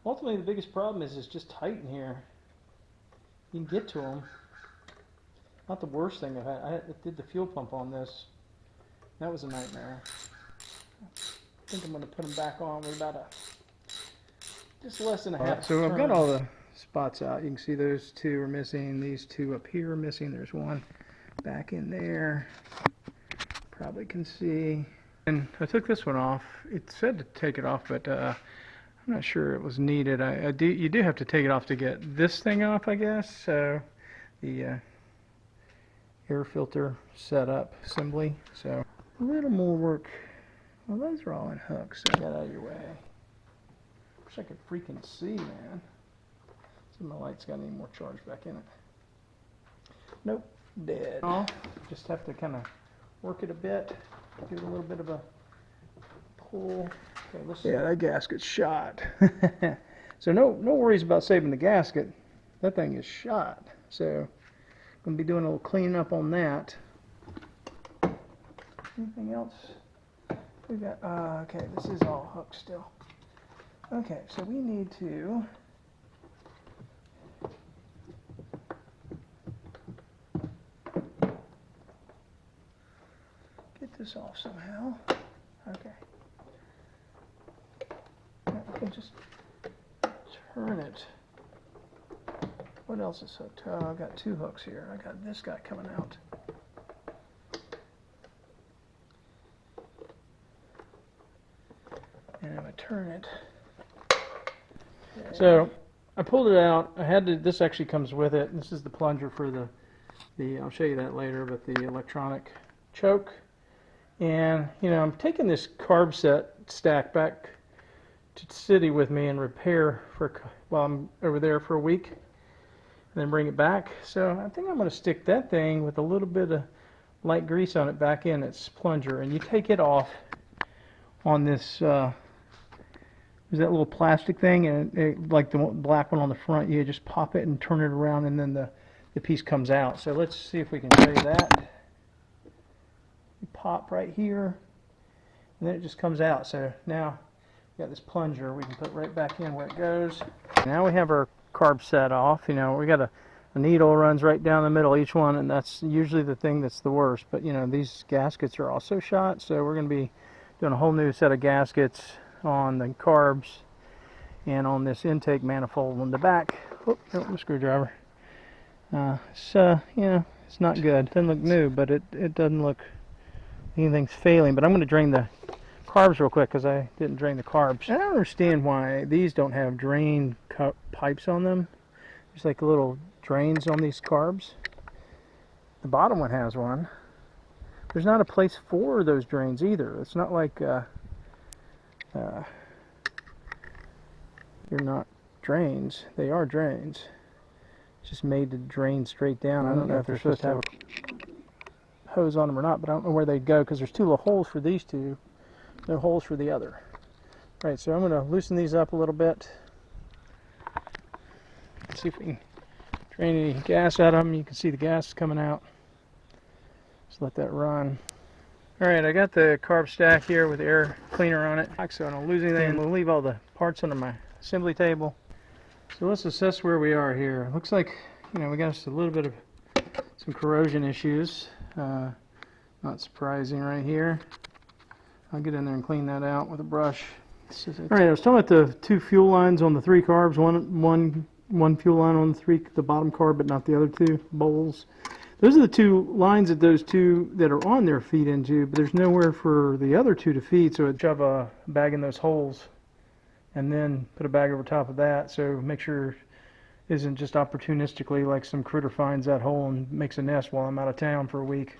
Ultimately, the biggest problem is it's just tight in here. You can get to them. Not the worst thing I've had. I did the fuel pump on this. That was a nightmare. I think I'm going to put them back on with about just less than a half. So I've got all the spots out. You can see those two are missing. These two up here are missing. There's one back in there. Probably can see. And I took this one off. It said to take it off, but I'm not sure it was needed. You do have to take it off to get this thing off, I guess. So the air filter setup assembly. So a little more work. Well, those are all in hooks, so get out of your way. Wish I could freaking see, man. See if my light's got any more charge back in it. Nope, dead. Just have to kind of work it a bit. Give it a little bit of a pull. Okay, yeah, that gasket's shot. So no worries about saving the gasket. That thing is shot. So I'm going to be doing a little cleanup on that. Anything else? We got, okay, this is all hooked still. Okay, so we need to get this off somehow. Okay. Now we can just turn it. What else is hooked? Oh, I've got two hooks here. I got this guy coming out. And I'm going to turn it. Okay. So I pulled it out. I had to, this actually comes with it. This is the plunger for the I'll show you that later, but the electronic choke. And you know, I'm taking this carb set stack back to the city with me and repair while I'm over there for a week, and then bring it back. So I think I'm going to stick that thing with a little bit of light grease on it back in its plunger, and you take it off on this there's that little plastic thing, and like the black one on the front, you just pop it and turn it around, and then the piece comes out. So let's see if we can show you that. You pop right here, and then it just comes out. So now we got this plunger we can put right back in where it goes. Now we have our carb set off. You know, we got a needle runs right down the middle each one, and that's usually the thing that's the worst. But you know, these gaskets are also shot, so we're going to be doing a whole new set of gaskets on the carbs and on this intake manifold on the back. Oh, the screwdriver. So you know, it's not good. It doesn't look new, but it doesn't look anything's failing. But I'm going to drain the carbs real quick because I didn't drain the carbs. I don't understand why these don't have drain pipes on them. There's like little drains on these carbs. The bottom one has one. There's not a place for those drains either. It's not like they're not drains. They are drains. It's just made to drain straight down. I don't know if they're supposed to have a hose on them or not, but I don't know where they'd go because there's two little holes for these two. No holes for the other. All right, so I'm going to loosen these up a little bit. See if we can drain any gas out of them. You can see the gas coming out. Just let that run. Alright, I got the carb stack here with the air cleaner on it, so I don't lose anything. We'll leave all the parts under my assembly table. So let's assess where we are here. Looks like, you know, we got a little bit of some corrosion issues. Not surprising right here. I'll get in there and clean that out with a brush. Alright, I was talking about the two fuel lines on the three carbs. One fuel line on the bottom carb, but not the other two bowls. Those are the two lines that those two that are on there feed into, but there's nowhere for the other two to feed, so I'd shove a bag in those holes and then put a bag over top of that, so make sure it isn't just opportunistically like some critter finds that hole and makes a nest while I'm out of town for a week.